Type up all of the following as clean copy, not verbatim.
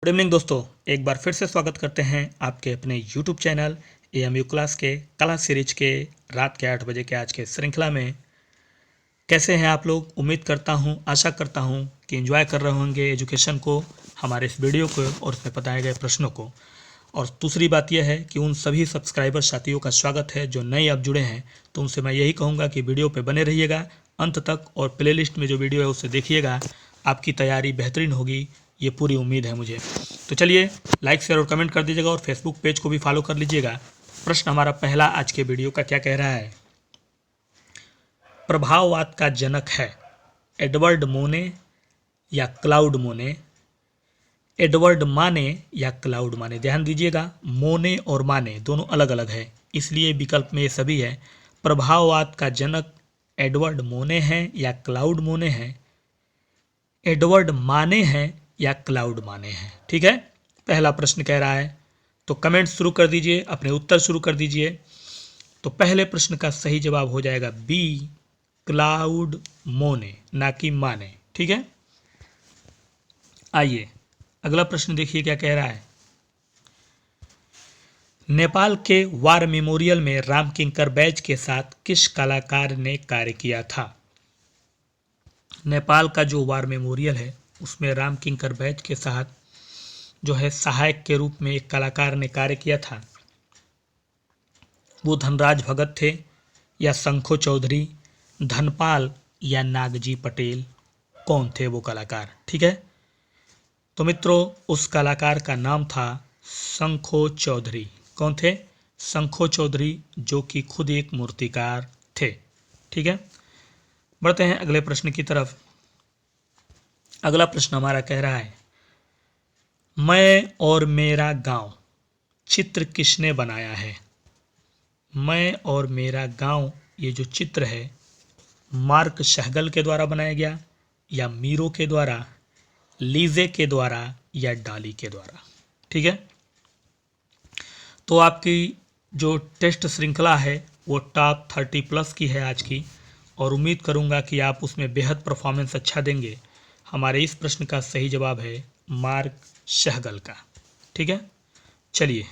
Good evening दोस्तों, एक बार फिर से स्वागत करते हैं आपके अपने YouTube चैनल AMU क्लास के कला सीरीज के रात के 8 बजे के आज के श्रृंखला में। कैसे हैं आप लोग? उम्मीद करता हूं, आशा करता हूं कि एंजॉय कर रहे होंगे एजुकेशन को, हमारे इस वीडियो को और उसमें बताए गए प्रश्नों को। और दूसरी बात यह है कि उन सभी सब्सक्राइबर साथियों का स्वागत है जो नए अब जुड़े हैं, तो उनसे मैं यही कहूँगा कि वीडियो पर बने रहिएगा अंत तक और प्लेलिस्ट में जो वीडियो है उसे देखिएगा। आपकी तैयारी बेहतरीन होगी, ये पूरी उम्मीद है मुझे। तो चलिए लाइक शेयर और कमेंट कर दीजिएगा और फेसबुक पेज को भी फॉलो कर लीजिएगा। प्रश्न हमारा पहला आज के वीडियो का क्या कह रहा है? प्रभाववाद का जनक है एडवर्ड मोने या क्लाउड मोने? एडवर्ड माने या क्लाउड माने? ध्यान दीजिएगा, मोने और माने दोनों अलग अलग है, इसलिए विकल्प में ये सभी है। प्रभाववाद का जनक एडवर्ड मोने हैं या क्लाउड मोने हैं? एडवर्ड माने हैं या क्लाउड माने हैं? ठीक है, पहला प्रश्न कह रहा है, तो कमेंट शुरू कर दीजिए, अपने उत्तर शुरू कर दीजिए। तो पहले प्रश्न का सही जवाब हो जाएगा बी, क्लाउड मोने, ना कि माने। ठीक है, आइए अगला प्रश्न देखिए क्या कह रहा है। नेपाल के वार मेमोरियल में रामकिंकर बैज के साथ किस कलाकार ने कार्य किया था? नेपाल का जो वार मेमोरियल है उसमें रामकिंकर बैज के साथ जो है सहायक के रूप में एक कलाकार ने कार्य किया था। वो धनराज भगत थे या शंखो चौधरी, धनपाल या नागजी पटेल? कौन थे वो कलाकार? ठीक है, तो मित्रों उस कलाकार का नाम था शंखो चौधरी। कौन थे? शंखो चौधरी, जो कि खुद एक मूर्तिकार थे। ठीक है, बढ़ते हैं अगले प्रश्न की तरफ। अगला प्रश्न हमारा कह रहा है, मैं और मेरा गांव चित्र किसने बनाया है? मैं और मेरा गांव ये जो चित्र है मार्क सहगल के द्वारा बनाया गया या मीरो के द्वारा, लीजे के द्वारा या डाली के द्वारा? ठीक है, तो आपकी जो टेस्ट श्रृंखला है वो टॉप 30+ की है आज की, और उम्मीद करूंगा कि आप उसमें बेहद परफॉर्मेंस अच्छा देंगे। हमारे इस प्रश्न का सही जवाब है मार्क सहगल का। ठीक है, चलिए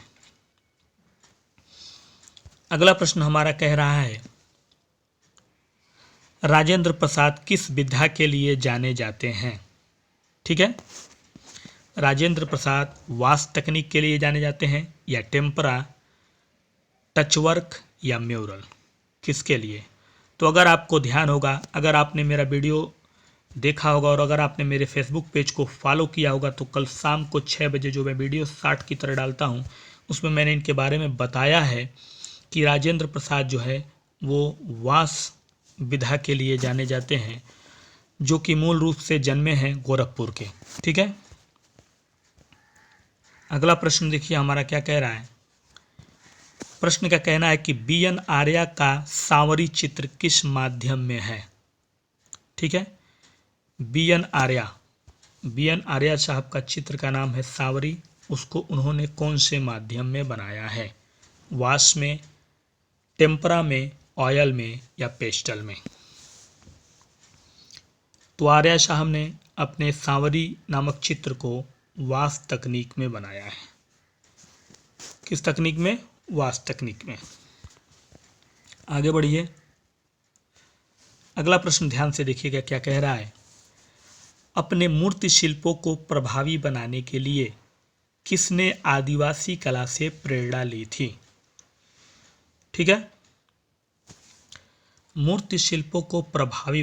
अगला प्रश्न हमारा कह रहा है, राजेंद्र प्रसाद किस विधा के लिए जाने जाते हैं? ठीक है, राजेंद्र प्रसाद वास्तु तकनीक के लिए जाने जाते हैं या टेम्परा, टचवर्क या म्यूरल? किसके लिए? तो अगर आपको ध्यान होगा, अगर आपने मेरा वीडियो देखा होगा और अगर आपने मेरे फेसबुक पेज को फॉलो किया होगा, तो कल शाम को 6 बजे जो मैं वीडियो शॉर्ट की तरह डालता हूँ उसमें मैंने इनके बारे में बताया है कि राजेंद्र प्रसाद जो है वो वास्तु विधा के लिए जाने जाते हैं, जो कि मूल रूप से जन्मे हैं गोरखपुर के। ठीक है, अगला प्रश्न देखिए हमारा क्या कह रहा है। प्रश्न का कहना है कि BN आर्या का सांवरी चित्र किस माध्यम में है? ठीक है, BN आर्या साहब का चित्र का नाम है सांवरी, उसको उन्होंने कौन से माध्यम में बनाया है? वाश में, टेम्परा में, ऑयल में या पेस्टल में? तो आर्या साहब ने अपने सांवरी नामक चित्र को वास्तु तकनीक में बनाया है। किस तकनीक में? वास्तु तकनीक में। आगे बढ़िए, अगला प्रश्न ध्यान से देखिएगा क्या कह रहा है। अपने मूर्ति शिल्पों को प्रभावी बनाने के लिए किसने आदिवासी कला से प्रेरणा ली थी? ठीक है, मूर्ति शिल्पों को प्रभावी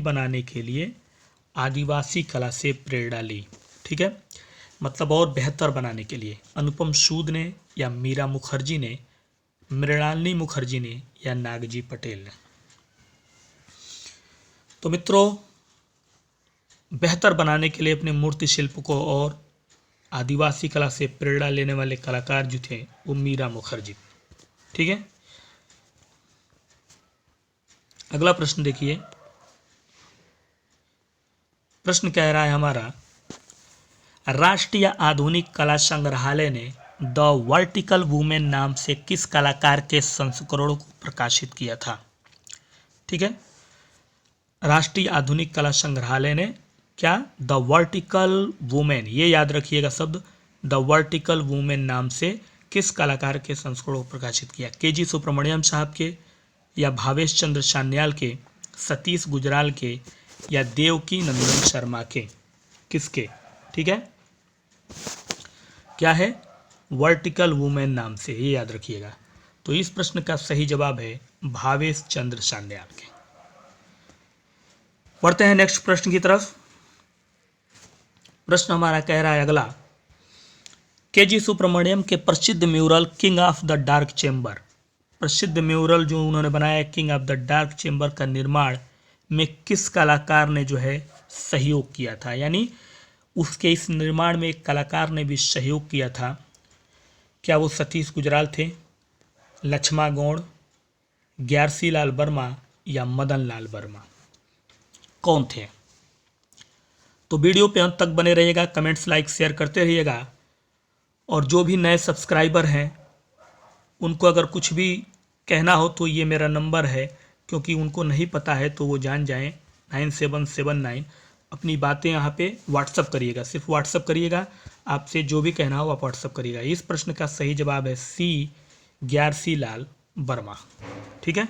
बनाने के लिए आदिवासी कला से प्रेरणा ली। ठीक है, मतलब और बेहतर बनाने के लिए अनुपम सूद ने या मीरा मुखर्जी ने, मृणालिनी मुखर्जी ने या नागजी पटेल ने? तो मित्रों बेहतर बनाने के लिए अपने मूर्ति शिल्प को और आदिवासी कला से प्रेरणा लेने वाले कलाकार जो थे वो मीरा मुखर्जी। ठीक है, अगला प्रश्न देखिए। प्रश्न कह रहा है हमारा, राष्ट्रीय आधुनिक कला संग्रहालय ने द वर्टिकल वुमेन नाम से किस कलाकार के संस्करणों को प्रकाशित किया था? ठीक है, राष्ट्रीय आधुनिक कला संग्रहालय ने क्या? द वर्टिकल वुमेन, ये याद रखिएगा शब्द, द वर्टिकल वुमेन नाम से किस कलाकार के संस्करणों को प्रकाशित किया? के.जी. सुब्रमण्यम साहब के, या भावेश चंद्र सान्याल के, सतीश गुजराल के, या देवकी नंदन शर्मा के? किसके? ठीक है, क्या है? वर्टिकल वुमेन नाम से, ये याद रखिएगा। तो इस प्रश्न का सही जवाब है भावेश चंद्र सान्याल के। बढ़ते हैं नेक्स्ट प्रश्न की तरफ। प्रश्न हमारा कह रहा है अगला, के.जी. सुब्रमण्यम के प्रसिद्ध mural king of the dark chamber, प्रसिद्ध म्यूरल जो उन्होंने बनाया king of the dark chamber का निर्माण में किस कलाकार ने जो है सहयोग किया था? यानी उसके इस निर्माण में एक कलाकार ने भी सहयोग किया था। क्या वो सतीश गुजराल थे, लक्ष्मा गौड़, ग्यारसी लाल वर्मा, या मदन लाल वर्मा? कौन थे? तो वीडियो पे अंत तक बने रहिएगा, कमेंट्स लाइक शेयर करते रहिएगा। और जो भी नए सब्सक्राइबर हैं उनको अगर कुछ भी कहना हो तो ये मेरा नंबर है, क्योंकि उनको नहीं पता है तो वो जान जाएं। 9779 अपनी बातें यहाँ पे व्हाट्सअप करिएगा, सिर्फ व्हाट्सअप करिएगा, आपसे जो भी कहना हो आप व्हाट्सअप करिएगा। इस प्रश्न का सही जवाब है सी, ग्यारसी लाल वर्मा। ठीक है,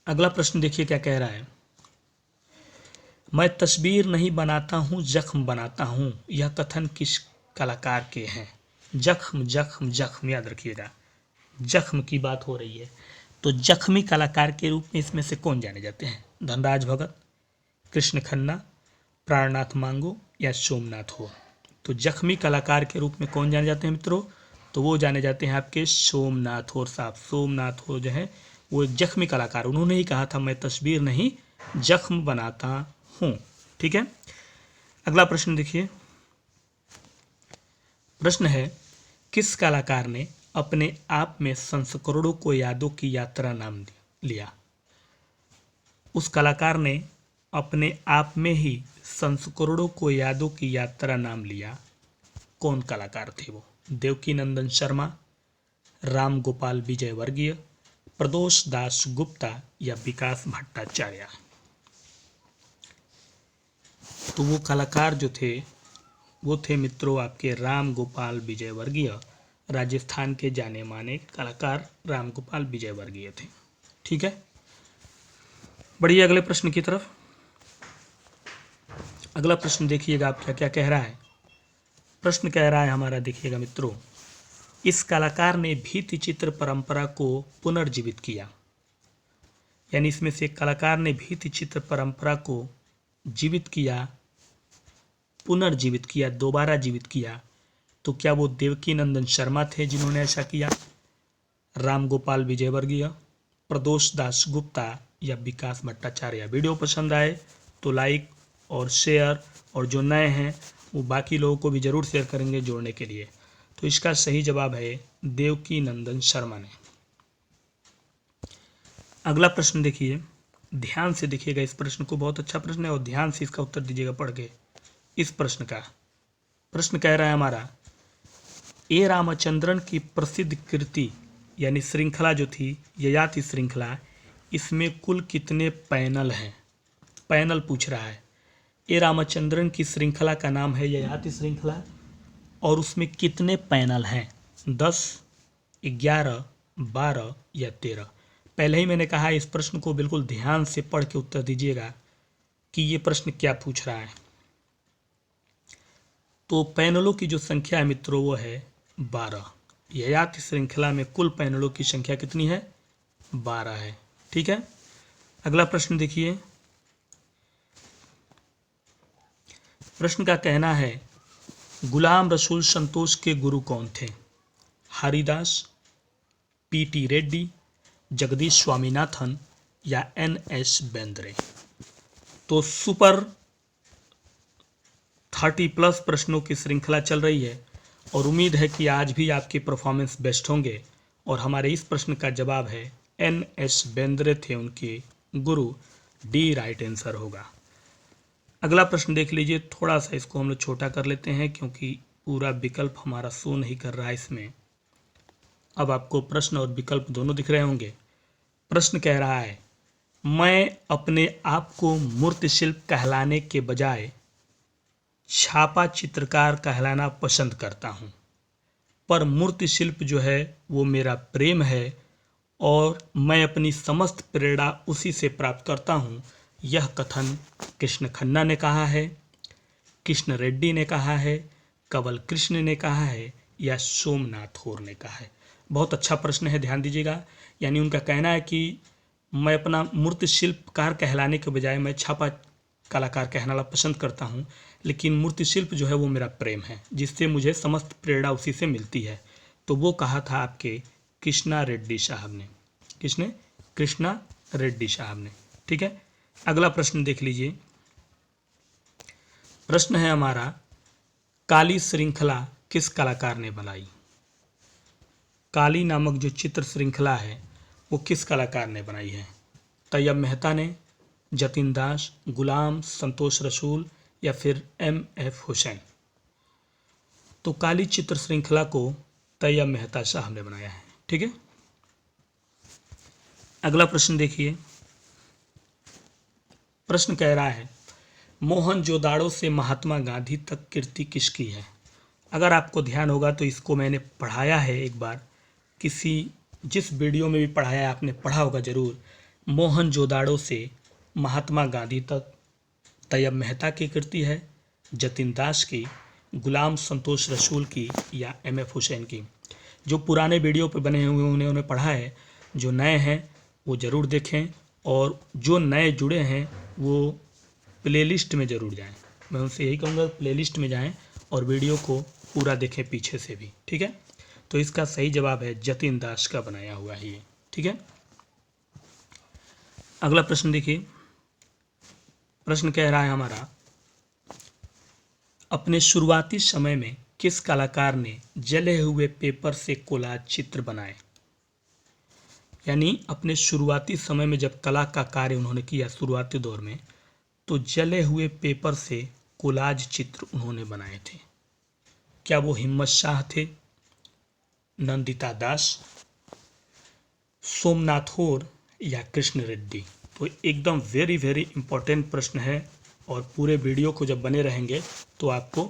अगला प्रश्न देखिए क्या कह रहा है। मैं तस्वीर नहीं बनाता हूँ जख्म बनाता हूँ, यह कथन किस कलाकार के हैं? जख्म जख्म जख्म, याद रखिएगा, जख्म की बात हो रही है। तो जख्मी कलाकार के रूप में इसमें से कौन जाने जाते हैं? धनराज भगत, कृष्ण खन्ना, प्राणनाथ मांगो, या सोमनाथ हो? तो जख्मी कलाकार के रूप में कौन जाने जाते हैं मित्रों? तो वो जाने जाते हैं आपके सोमनाथ हो साहब। सोमनाथ हो जो है वो एक जख्मी कलाकार, उन्होंने ही कहा था मैं तस्वीर नहीं जख्म बनाता हूँ। ठीक है, अगला प्रश्न देखिए। प्रश्न है, किस कलाकार ने अपने आप में संस्करणों को यादों की यात्रा नाम लिया? उस कलाकार ने अपने आप में ही संस्करणों को यादों की यात्रा नाम लिया। कौन कलाकार थे वो? देवकी नंदन शर्मा, राम गोपाल विजय वर्गीय, प्रदोष दास गुप्ता, या विकास भट्टाचार्य? तो वो कलाकार जो थे वो थे मित्रों आपके राम गोपाल विजय वर्गीय। राजस्थान के जाने माने कलाकार राम गोपाल विजय वर्गीय थे। ठीक है, बढ़िए अगले प्रश्न की तरफ। अगला प्रश्न देखिएगा आप क्या क्या कह रहा है। प्रश्न कह रहा है हमारा, देखिएगा मित्रों, इस कलाकार ने भित्ति चित्र परंपरा को पुनर्जीवित किया। यानी इसमें से एक कलाकार ने भित्ति चित्र परंपरा को जीवित किया, पुनर्जीवित किया, दोबारा जीवित किया। तो क्या वो देवकी नंदन शर्मा थे जिन्होंने ऐसा किया, राम गोपाल विजयवर्गीय, प्रदोष दास गुप्ता, या विकास भट्टाचार्य? वीडियो पसंद आए तो लाइक और शेयर, और जो नए हैं वो बाकी लोगों को भी जरूर शेयर करेंगे जोड़ने के लिए। तो इसका सही जवाब है देवकी नंदन शर्मा ने। अगला प्रश्न देखिए, ध्यान से देखिएगा इस प्रश्न को, बहुत अच्छा प्रश्न है और ध्यान से इसका उत्तर दीजिएगा पढ़ के। इस प्रश्न का प्रश्न कह रहा है हमारा, ए रामचंद्रन की प्रसिद्ध कृति यानी श्रृंखला जो थी ययाति श्रृंखला, इसमें कुल कितने पैनल हैं? पैनल पूछ रहा है। ए रामचंद्रन की श्रृंखला का नाम है ययाति श्रृंखला, और उसमें कितने पैनल हैं? 10, 11, 12 या 13? पहले ही मैंने कहा इस प्रश्न को बिल्कुल ध्यान से पढ़ के उत्तर दीजिएगा कि ये प्रश्न क्या पूछ रहा है। तो पैनलों की जो संख्या है मित्रों वो है 12। ययाति श्रृंखला में कुल पैनलों की संख्या कितनी है? 12 है। ठीक है, अगला प्रश्न देखिए। प्रश्न का कहना है, गुलाम रसूल संतोष के गुरु कौन थे? हरिदास, पीटी रेड्डी, जगदीश स्वामीनाथन, या एनएस बेंद्रे? तो सुपर 30+ प्रश्नों की श्रृंखला चल रही है और उम्मीद है कि आज भी आपकी परफॉर्मेंस बेस्ट होंगे। और हमारे इस प्रश्न का जवाब है एनएस बेंद्रे थे उनके गुरु। डी राइट आंसर होगा। अगला प्रश्न देख लीजिए, थोड़ा सा इसको हम लोग छोटा कर लेते हैं क्योंकि पूरा विकल्प हमारा शो नहीं कर रहा है इसमें। अब आपको प्रश्न और विकल्प दोनों दिख रहे होंगे। प्रश्न कह रहा है, मैं अपने आप को मूर्ति शिल्प कहलाने के बजाय छापा चित्रकार कहलाना पसंद करता हूँ, पर मूर्ति शिल्प जो है वो मेरा प्रेम है और मैं अपनी समस्त प्रेरणा उसी से प्राप्त करता हूँ। यह कथन कृष्ण खन्ना ने कहा है, कृष्ण रेड्डी ने कहा है, कंवल कृष्ण ने कहा है या सोमनाथ होर ने कहा है। बहुत अच्छा प्रश्न है, ध्यान दीजिएगा। यानी उनका कहना है कि मैं अपना मूर्ति शिल्पकार कहलाने के बजाय मैं छापा कलाकार कहना पसंद करता हूँ, लेकिन मूर्ति शिल्प जो है वो मेरा प्रेम है, जिससे मुझे समस्त प्रेरणा उसी से मिलती है। तो वो कहा था आपके कृष्णा रेड्डी साहब ने, किसने? कृष्णा रेड्डी साहब ने। ठीक है, अगला प्रश्न देख लीजिए। प्रश्न है हमारा, काली श्रृंखला किस कलाकार ने बनाई? काली नामक जो चित्र श्रृंखला है वो किस कलाकार ने बनाई है? तैयब मेहता ने, जतिन दास, गुलाम संतोष रसूल या फिर M.F. हुसैन? तो काली चित्र श्रृंखला को तैयब मेहता साहब ने बनाया है। ठीक है, अगला प्रश्न देखिए। प्रश्न कह रहा है, मोहनजोदाड़ो से महात्मा गांधी तक कीर्ति किसकी है? अगर आपको ध्यान होगा तो इसको मैंने पढ़ाया है एक बार, जिस वीडियो में भी पढ़ाया है आपने पढ़ा होगा जरूर। मोहनजोदाड़ो से महात्मा गांधी तक तैयब मेहता की कीर्ति है, जतिन दास की, गुलाम संतोष रसूल की या M.F. हुसैन की। जो पुराने वीडियो पर बने हुए उन्हें पढ़ा है, जो नए हैं वो ज़रूर देखें और जो नए जुड़े हैं वो प्लेलिस्ट में ज़रूर जाएं। मैं उनसे यही कहूँगा प्लेलिस्ट में जाएं और वीडियो को पूरा देखें पीछे से भी। ठीक है, तो इसका सही जवाब है जतिन दास का बनाया हुआ है ये। ठीक है, अगला प्रश्न देखिए। प्रश्न कह रहा है हमारा, अपने शुरुआती समय में किस कलाकार ने जले हुए पेपर से कोलाज चित्र बनाए? यानी अपने शुरुआती समय में जब कला का कार्य उन्होंने किया शुरुआती दौर में, तो जले हुए पेपर से कोलाज चित्र उन्होंने बनाए थे। क्या वो हिम्मत शाह थे, नंदिता दास, सोमनाथ होर या कृष्ण रेड्डी? तो एकदम वेरी वेरी इंपॉर्टेंट प्रश्न है और पूरे वीडियो को जब बने रहेंगे तो आपको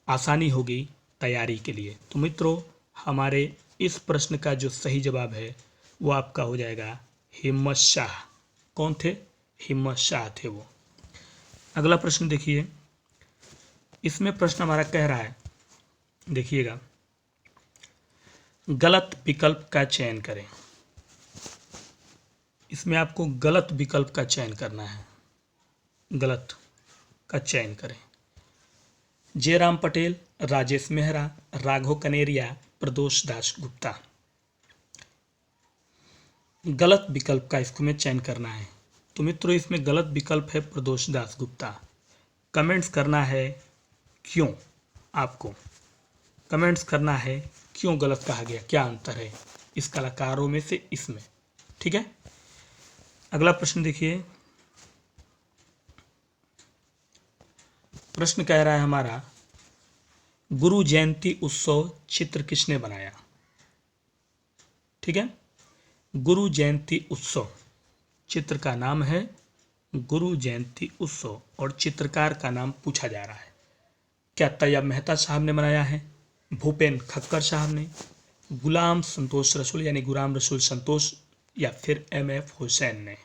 आसानी होगी तैयारी के लिए। तो मित्रों, हमारे इस प्रश्न का जो सही जवाब है वो आपका हो जाएगा हिम्मत शाह। कौन थे? हिम्मत शाह थे वो। अगला प्रश्न देखिए। इसमें प्रश्न हमारा कह रहा है, देखिएगा, गलत विकल्प का चयन करें। इसमें आपको गलत विकल्प का चयन करना है, गलत का चयन करें। जयराम पटेल, राजेश मेहरा, राघव कनेरिया, प्रदोष दास गुप्ता। गलत विकल्प का इसको में चयन करना है। तो मित्रों, इसमें गलत विकल्प है प्रदोष दास गुप्ता। कमेंट्स करना है क्यों, आपको कमेंट्स करना है क्यों गलत कहा गया, क्या अंतर है इस कलाकारों में से इसमें। ठीक है, अगला प्रश्न देखिए। प्रश्न कह रहा है हमारा, गुरु जयंती उत्सव चित्र किसने बनाया? ठीक है, गुरु जयंती उत्सव चित्र का नाम है गुरु जयंती उत्सव और चित्रकार का नाम पूछा जा रहा है। क्या तैयब मेहता साहब ने बनाया है, भूपेन खक्कर साहब ने, गुलाम संतोष रसूल यानी गुलाम रसूल संतोष या फिर M.F. हुसैन ने?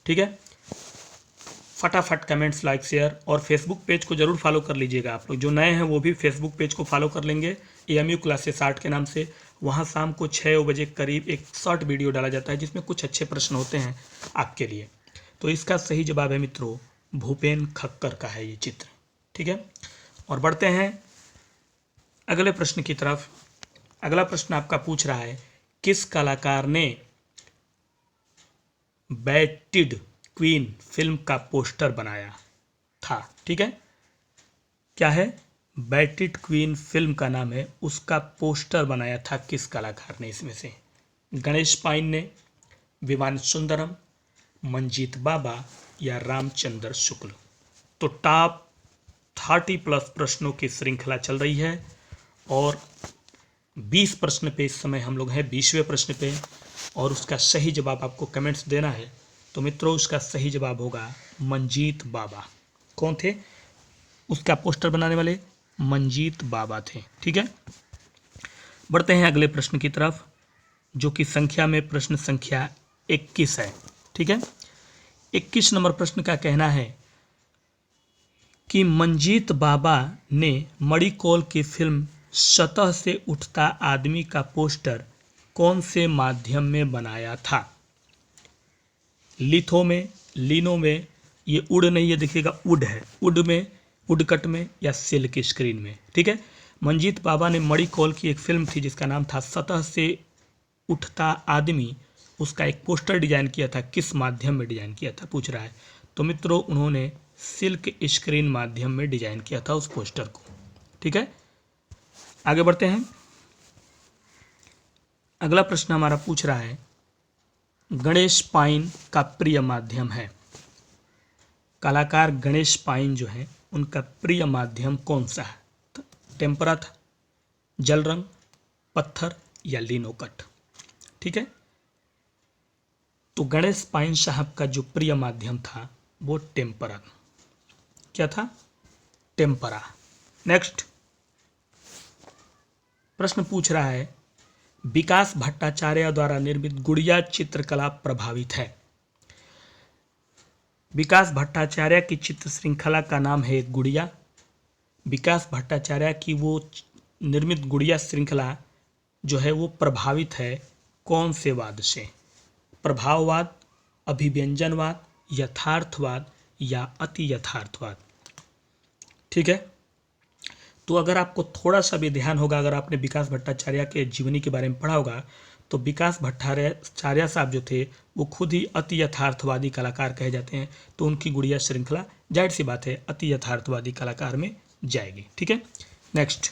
ठीक है, फटाफट कमेंट्स, लाइक, शेयर और फेसबुक पेज को जरूर फॉलो कर लीजिएगा। आप लोग जो नए हैं वो भी फेसबुक पेज को फॉलो कर लेंगे, AMU क्लासेस 8 के नाम से। वहाँ शाम को 6 बजे करीब एक शॉर्ट वीडियो डाला जाता है जिसमें कुछ अच्छे प्रश्न होते हैं आपके लिए। तो इसका सही जवाब है मित्रों भूपेन खक्कर का है ये चित्र। ठीक है, और बढ़ते हैं अगले प्रश्न की तरफ। अगला प्रश्न आपका पूछ रहा है, किस कलाकार ने बैटिड क्वीन फिल्म का पोस्टर बनाया था? ठीक है, क्या है? बैटिड क्वीन फिल्म का नाम है, उसका पोस्टर बनाया था किस कलाकार ने इसमें से? गणेश पाइन ने, विमान सुंदरम, मंजीत बाबा या रामचंद्र शुक्ल? तो टॉप 30+ प्रश्नों की श्रृंखला चल रही है और 20 प्रश्न पे इस समय हम लोग हैं, 20वें प्रश्न पे, और उसका सही जवाब आपको कमेंट्स देना है। तो मित्रों उसका सही जवाब होगा मंजीत बाबा। कौन थे उसका पोस्टर बनाने वाले? मंजीत बाबा थे। ठीक है, बढ़ते हैं अगले प्रश्न की तरफ, जो कि संख्या में प्रश्न संख्या 21 है। ठीक है, 21 नंबर प्रश्न का कहना है कि मंजीत बाबा ने मणिकौल की फिल्म सतह से उठता आदमी का पोस्टर कौन से माध्यम में बनाया था? लिथो में, लिनो में, ये उड नहीं, ये देखिएगा उड है, उड में, उडकट में, या सिल्क स्क्रीन में। ठीक है, मंजीत बाबा ने मणिकौल की एक फिल्म थी जिसका नाम था सतह से उठता आदमी, उसका एक पोस्टर डिजाइन किया था। किस माध्यम में डिजाइन किया था पूछ रहा है। तो मित्रों उन्होंने सिल्क स्क्रीन माध्यम में डिजाइन किया था उस पोस्टर को। ठीक है, आगे बढ़ते हैं। अगला प्रश्न हमारा पूछ रहा है गणेश पाइन का प्रिय माध्यम है। कलाकार गणेश पाइन जो है उनका प्रिय माध्यम कौन सा है? टेम्परा था, जल रंग, पत्थर, या लिनोकट। ठीक है, तो गणेश पाइन साहब का जो प्रिय माध्यम था वो टेम्परा। क्या था? टेम्परा। नेक्स्ट प्रश्न पूछ रहा है विकास भट्टाचार्य द्वारा निर्मित गुड़िया चित्रकला प्रभावित है। विकास भट्टाचार्य की चित्र श्रृंखला का नाम है गुड़िया। विकास भट्टाचार्य की वो निर्मित गुड़िया श्रृंखला जो है वो प्रभावित है कौन से वाद से? प्रभाववाद, अभिव्यंजनवाद, यथार्थवाद, या अति यथार्थवाद। ठीक है, तो अगर आपको थोड़ा सा भी ध्यान होगा, अगर आपने विकास भट्टाचार्य के जीवनी के बारे में पढ़ा होगा, तो विकास भट्टाचार्य साहब जो थे वो खुद ही अति यथार्थवादी कलाकार कहे जाते हैं। तो उनकी गुड़िया श्रृंखला जाहिर सी बात है अति यथार्थवादी कलाकार में जाएगी। ठीक है, नेक्स्ट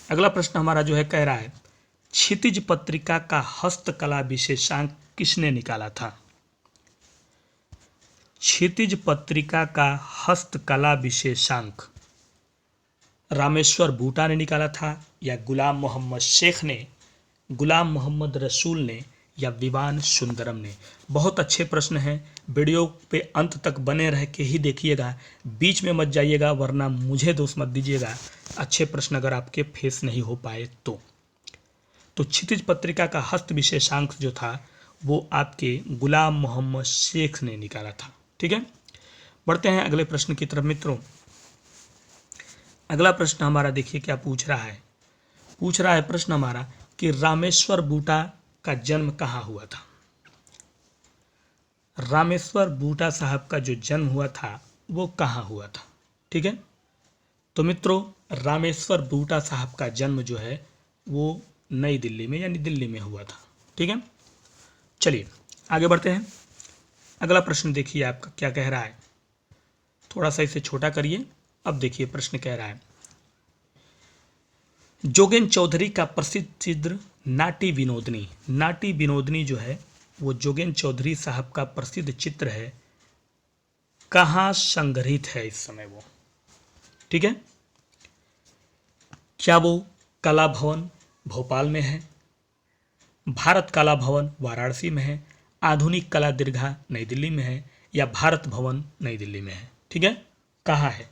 अगला प्रश्न हमारा जो है कह रहा है क्षितिज पत्रिका का हस्तकला विशेषांक किसने निकाला था? क्षितिज पत्रिका का हस्तकला विशेषांक रामेश्वर बूटा ने निकाला था, या गुलाम मोहम्मद शेख ने, गुलाम मोहम्मद रसूल ने, या विवान सुंदरम ने? बहुत अच्छे प्रश्न हैं, वीडियो पे अंत तक बने रह के ही देखिएगा, बीच में मत जाइएगा वरना मुझे दोष मत दीजिएगा अच्छे प्रश्न अगर आपके फेस नहीं हो पाए तो क्षितिज पत्रिका का हस्त विशेषांक जो था वो आपके गुलाम मोहम्मद शेख ने निकाला था। ठीक है, बढ़ते हैं अगले प्रश्न की तरफ मित्रों। अगला प्रश्न हमारा देखिए क्या पूछ रहा है। पूछ रहा है प्रश्न हमारा कि रामेश्वर बूटा का जन्म कहाँ हुआ था? रामेश्वर बूटा साहब का जो जन्म हुआ था वो कहाँ हुआ था? ठीक है, तो मित्रों रामेश्वर बूटा साहब का जन्म जो है वो नई दिल्ली में यानी दिल्ली में हुआ था। ठीक है, चलिए आगे बढ़ते हैं। अगला प्रश्न देखिए आपका क्या कह रहा है, थोड़ा सा इसे छोटा करिए। अब देखिए प्रश्न कह रहा है जोगेन चौधरी का प्रसिद्ध चित्र नाटी विनोदनी। नाटी विनोदनी जो है वो जोगेन चौधरी साहब का प्रसिद्ध चित्र है, कहाँ संग्रहित है इस समय वो? ठीक है, क्या वो कला भवन भोपाल में है, भारत कला भवन वाराणसी में है, आधुनिक कला दीर्घा नई दिल्ली में है, या भारत भवन नई दिल्ली में है? ठीक है, कहाँ है?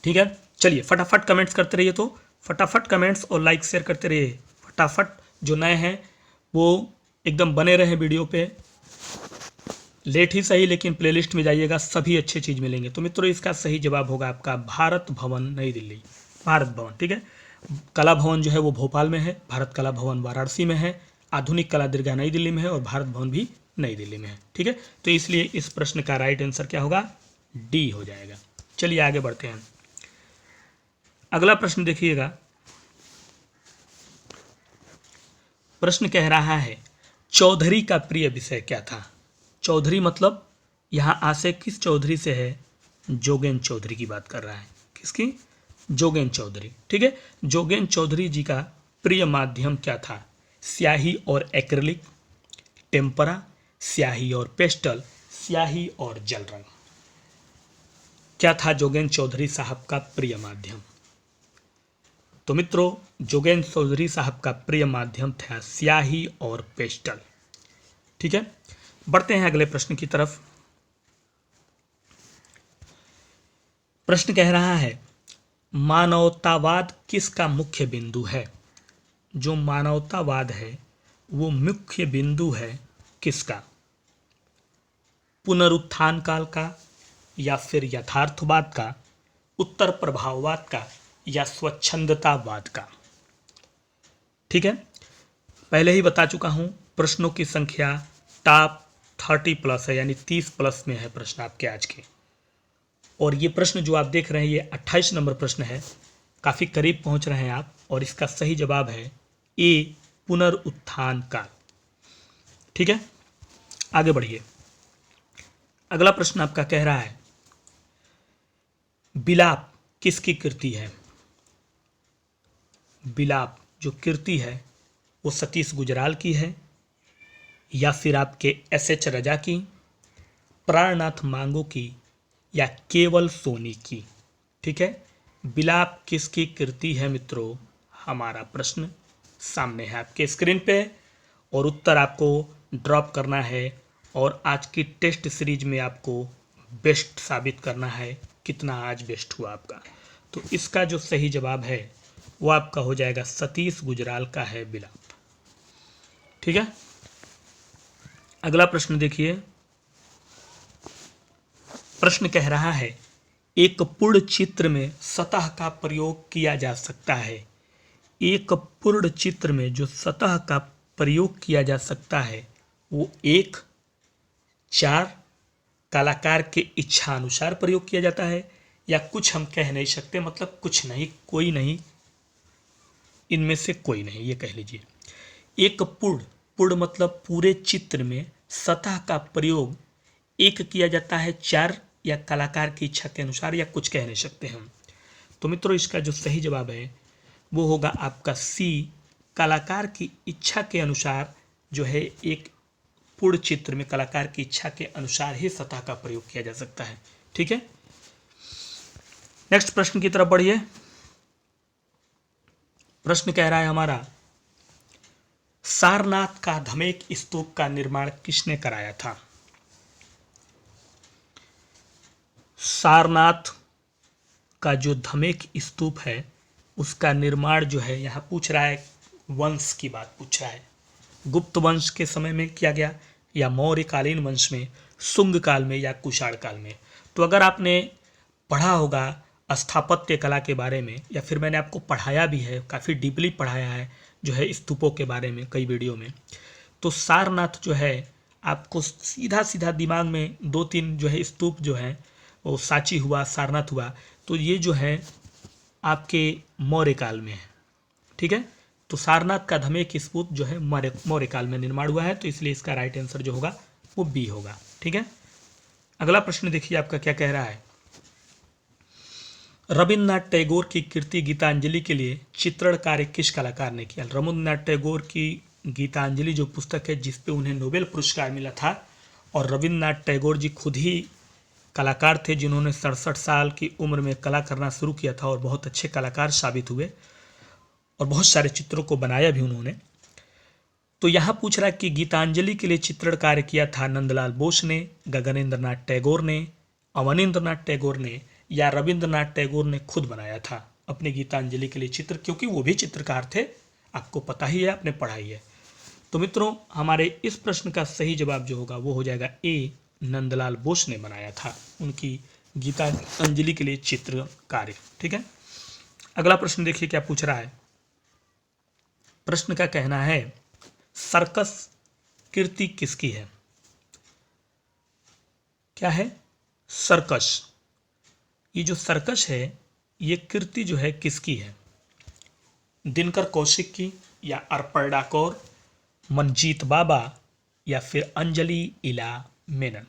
ठीक है, चलिए फटाफट कमेंट्स करते रहिए, तो फटाफट कमेंट्स और लाइक शेयर करते रहिए फटाफट। जो नए हैं वो एकदम बने रहे वीडियो पे, लेट ही सही लेकिन प्लेलिस्ट में जाइएगा, सभी अच्छे चीज़ मिलेंगे। तो मित्रों इसका सही जवाब होगा आपका भारत भवन नई दिल्ली, भारत भवन। ठीक है, कला भवन जो है वो भोपाल में है, भारत कला भवन वाराणसी में है, आधुनिक कला दीर्घा नई दिल्ली में है, और भारत भवन भी नई दिल्ली में है। ठीक है, तो इसलिए इस प्रश्न का राइट आंसर क्या होगा? डी हो जाएगा। चलिए आगे बढ़ते हैं। अगला प्रश्न देखिएगा, प्रश्न कह रहा है चौधरी का प्रिय विषय क्या था? चौधरी मतलब यहाँ आशय किस चौधरी से है? जोगेन चौधरी की बात कर रहा है। किसकी? जोगेन चौधरी। ठीक है, जोगेन चौधरी जी का प्रिय माध्यम क्या था? स्याही और एक्रिलिक, टेम्परा, स्याही और पेस्टल, स्याही और जल रंग। क्या था जोगेन चौधरी साहब का प्रिय माध्यम? तो मित्रों जोगेन चौधरी साहब का प्रिय माध्यम था स्याही और पेस्टल। ठीक है, बढ़ते हैं अगले प्रश्न की तरफ। प्रश्न कह रहा है मानवतावाद किसका मुख्य बिंदु है। जो मानवतावाद है वो मुख्य बिंदु है किसका, पुनरुत्थान काल का या फिर यथार्थवाद का, उत्तर प्रभाववाद का या स्वच्छंदतावाद का। ठीक है, पहले ही बता चुका हूं प्रश्नों की संख्या टॉप 30+ है, यानी 30+ में है प्रश्न आपके आज के। और ये प्रश्न जो आप देख रहे हैं ये 28 नंबर प्रश्न है, काफी करीब पहुंच रहे हैं आप। और इसका सही जवाब है ए, पुनरुत्थान काल। ठीक है, आगे बढ़िए। अगला प्रश्न आपका कह रहा है बिलाप किसकी कृति है। बिलाप जो कृति है वो सतीश गुजराल की है या फिर आपके एस.एच. रजा की, प्राणनाथ मांगो की या केवल सोनी की। ठीक है, बिलाप किसकी कृति है मित्रों, हमारा प्रश्न सामने है आपके स्क्रीन पे और उत्तर आपको ड्रॉप करना है। और आज की टेस्ट सीरीज में आपको बेस्ट साबित करना है, कितना आज बेस्ट हुआ आपका। तो इसका जो सही जवाब है वो आपका हो जाएगा सतीश गुजराल का है बिलाप। ठीक है, अगला प्रश्न देखिए। प्रश्न कह रहा है एक पूर्ण चित्र में सतह का प्रयोग किया जा सकता है। एक पूर्ण चित्र में जो सतह का प्रयोग किया जा सकता है वो 1, 4 कलाकार के इच्छा अनुसार प्रयोग किया जाता है, या कुछ हम कह नहीं सकते, मतलब कुछ नहीं, कोई नहीं, इनमें से कोई नहीं, ये कह लीजिए। एक पूर्ण मतलब पूरे चित्र में सतह का प्रयोग 1 किया जाता है, 4 या कलाकार की इच्छा के अनुसार, या कुछ कह नहीं सकते हम। तो मित्रों इसका जो सही जवाब है वो होगा आपका सी, कलाकार की इच्छा के अनुसार जो है एक पूर्ण चित्र में कलाकार की इच्छा के अनुसार ही सतह का प्रयोग किया जा सकता है। ठीक है, नेक्स्ट प्रश्न की तरफ बढ़िए। प्रश्न कह रहा है हमारा सारनाथ का धमेक स्तूप का निर्माण किसने कराया था। सारनाथ का जो धमेक स्तूप है उसका निर्माण जो है यहाँ पूछ रहा है, वंश की बात पूछ रहा है। गुप्त वंश के समय में किया गया या मौर्यकालीन वंश में, शुंग काल में या कुषाण काल में। तो अगर आपने पढ़ा होगा स्थापत्य कला के बारे में, या फिर मैंने आपको पढ़ाया भी है, काफ़ी डीपली पढ़ाया है जो है स्तूपों के बारे में कई वीडियो में, तो सारनाथ जो है आपको सीधा सीधा दिमाग में 2-3 जो है स्तूप जो है वो सांची हुआ, सारनाथ हुआ, तो ये जो है आपके मौर्य काल में है। ठीक है, तो सारनाथ का धमेक स्तूप जो है मौर्य काल में निर्माण हुआ है, तो इसलिए इसका राइट आंसर जो होगा वो बी होगा। ठीक है, अगला प्रश्न देखिए आपका क्या कह रहा है। रविन्द्रनाथ टैगोर की कृति गीतांजलि के लिए चित्रण कार्य किस कलाकार ने किया। रविन्द्रनाथ टैगोर की गीतांजलि जो पुस्तक है जिसपे उन्हें नोबेल पुरस्कार मिला था, और रविन्द्रनाथ टैगोर जी खुद ही कलाकार थे जिन्होंने 67 साल की उम्र में कला करना शुरू किया था और बहुत अच्छे कलाकार साबित हुए और बहुत सारे चित्रों को बनाया भी उन्होंने। तो यहाँ पूछ रहा है कि गीतांजलि के लिए चित्रण कार्य किया था नंदलाल बोस ने, गगनेंद्रनाथ टैगोर ने, अवनींद्रनाथ टैगोर ने, या रविंद्रनाथ टैगोर ने खुद बनाया था अपने गीतांजलि के लिए चित्र, क्योंकि वो भी चित्रकार थे, आपको पता ही है, आपने पढ़ाई है। तो मित्रों हमारे इस प्रश्न का सही जवाब जो होगा वो हो जाएगा ए, नंदलाल बोस ने बनाया था उनकी गीतांजलि के लिए चित्र कार्य। ठीक है, अगला प्रश्न देखिए क्या पूछ रहा है। प्रश्न का कहना है सर्कस कृति किसकी है। क्या है, सर्कस। ये जो सर्कस है ये कृति जो है किसकी है, दिनकर कौशिक की, या अर्पणा कौर, मनजीत बाबा, या फिर अंजलि इला मेनन।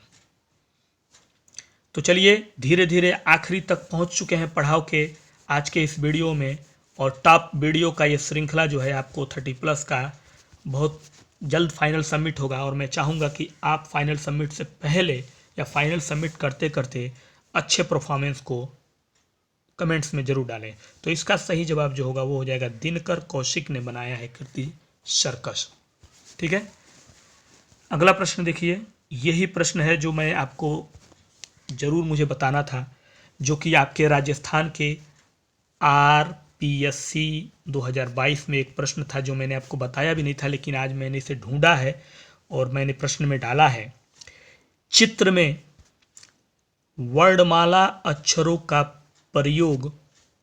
तो चलिए धीरे धीरे आखिरी तक पहुंच चुके हैं पढ़ाव के आज के इस वीडियो में, और टॉप वीडियो का ये श्रृंखला जो है आपको 30+ का बहुत जल्द फाइनल सबमिट होगा। और मैं चाहूँगा कि आप फाइनल सबमिट से पहले या फाइनल सबमिट करते करते अच्छे परफॉर्मेंस को कमेंट्स में जरूर डालें। तो इसका सही जवाब जो होगा वो हो जाएगा दिनकर कौशिक ने बनाया है कृति सर्कस। ठीक है, अगला प्रश्न देखिए, यही प्रश्न है जो मैं आपको ज़रूर मुझे बताना था, जो कि आपके राजस्थान के आरपीएससी 2022 में एक प्रश्न था जो मैंने आपको बताया भी नहीं था, लेकिन आज मैंने इसे ढूंढा है और मैंने प्रश्न में डाला है। चित्र में वर्णमाला अक्षरों का प्रयोग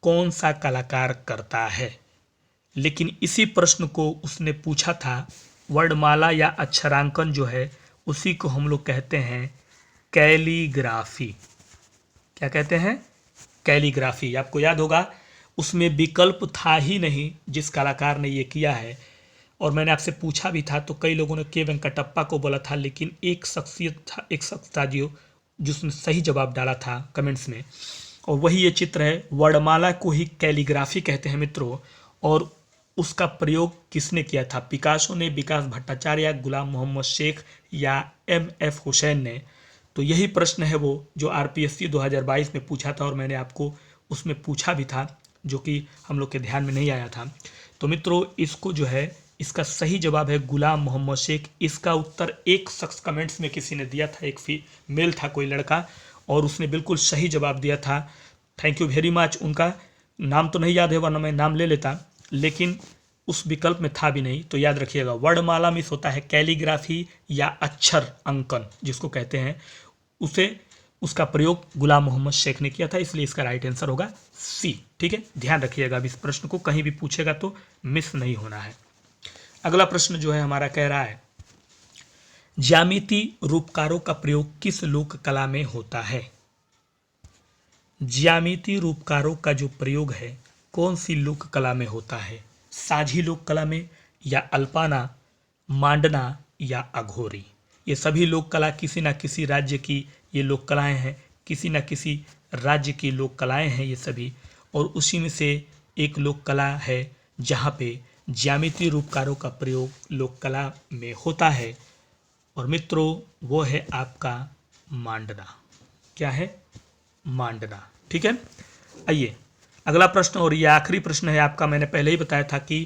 कौन सा कलाकार करता है? लेकिन इसी प्रश्न को उसने पूछा था। वर्णमाला या अक्षरांकन जो है उसी को हम लोग कहते हैं कैलीग्राफी। क्या कहते हैं? कैलीग्राफी। आपको याद होगा उसमें विकल्प था ही नहीं जिस कलाकार ने ये किया है। और मैंने आपसे पूछा भी था तो कई लोगों ने के वेंकटप्पा को बोला था, लेकिन एक शख्स था जिसने सही जवाब डाला था कमेंट्स में, और वही ये चित्र है। वर्णमाला को ही कैलीग्राफी कहते हैं मित्रों। और उसका प्रयोग किसने किया था? पिकासो ने, विकास भट्टाचार्य या गुलाम मोहम्मद शेख या एम.एफ. हुसैन ने? तो यही प्रश्न है वो जो आरपीएससी 2022 में पूछा था और मैंने आपको उसमें पूछा भी था, जो कि हम लोग के ध्यान में नहीं आया था। तो मित्रों इसको जो है, इसका सही जवाब है गुलाम मोहम्मद शेख। इसका उत्तर एक शख्स कमेंट्स में किसी ने दिया था, एक मेल था, कोई लड़का, और उसने बिल्कुल सही जवाब दिया था। Thank you very much. उनका नाम तो नहीं याद है वरना मैं नाम ले लेता, लेकिन उस विकल्प में था भी नहीं। तो याद रखिएगा, वर्णमाला में होता है कैलीग्राफी या अक्षर अंकन जिसको कहते हैं, उसे उसका प्रयोग गुलाम मोहम्मद शेख ने किया था, इसलिए इसका राइट आंसर होगा सी। ठीक है, ध्यान रखिएगा, अब इस प्रश्न को कहीं भी पूछेगा तो मिस नहीं होना है। अगला प्रश्न जो है हमारा कह रहा है, ज्यामिति रूपकारों का प्रयोग किस लोक कला में होता है? ज्यामिति रूपकारों का जो प्रयोग है कौन सी लोक कला में होता है? साझी लोक कला में, या अल्पाना, मांडना या अघोरी? ये सभी लोक कला किसी न किसी राज्य की ये लोक कलाएं हैं, किसी न किसी राज्य की लोक कलाएं हैं ये सभी। और उसी में से एक लोक कला है जहाँ पे ज्यामिति रूपकारों का प्रयोग लोक कला में होता है, और मित्रों वो है आपका मांडना। क्या है? मांडना। ठीक है, आइए अगला प्रश्न, और ये आखिरी प्रश्न है आपका। मैंने पहले ही बताया था कि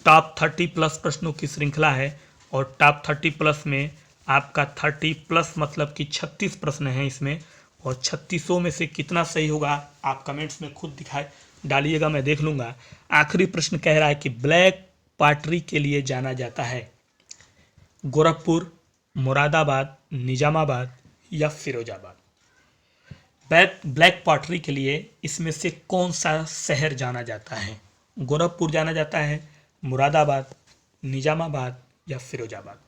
टॉप 30 प्लस प्रश्नों की श्रृंखला है, और टॉप 30 प्लस में आपका 30 प्लस मतलब कि 36 प्रश्न हैं इसमें, और 36 में से कितना सही होगा आप कमेंट्स में खुद डालिएगा, मैं देख लूँगा। आखिरी प्रश्न कह रहा है कि ब्लैक पॉटरी के लिए जाना जाता है गोरखपुर, मुरादाबाद, निजामाबाद या फिरोजाबाद? ब्लैक पॉटरी के लिए इसमें से कौन सा शहर जाना जाता है? गोरखपुर जाना जाता है, मुरादाबाद, निजामाबाद या फिरोजाबाद?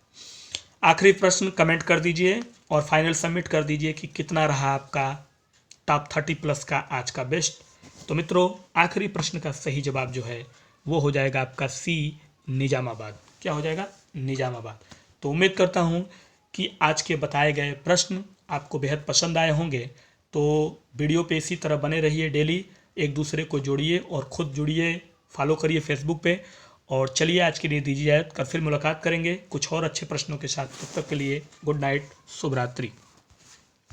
आखिरी प्रश्न कमेंट कर दीजिए और फाइनल सबमिट कर दीजिए कि कितना रहा आपका टॉप 30 प्लस का आज का बेस्ट। तो मित्रों आखिरी प्रश्न का सही जवाब जो है वो हो जाएगा आपका सी, निजामाबाद। क्या हो जाएगा? निजामाबाद। तो उम्मीद करता हूँ कि आज के बताए गए प्रश्न आपको बेहद पसंद आए होंगे। तो वीडियो पे इसी तरह बने रहिए, डेली एक दूसरे को जोड़िए और ख़ुद जुड़िए, फॉलो करिए फेसबुक पे। और चलिए आज के लिए दीजिए, कल फिर मुलाकात करेंगे कुछ और अच्छे प्रश्नों के साथ। तब तक के लिए गुड नाइट, शुभ रात्रि।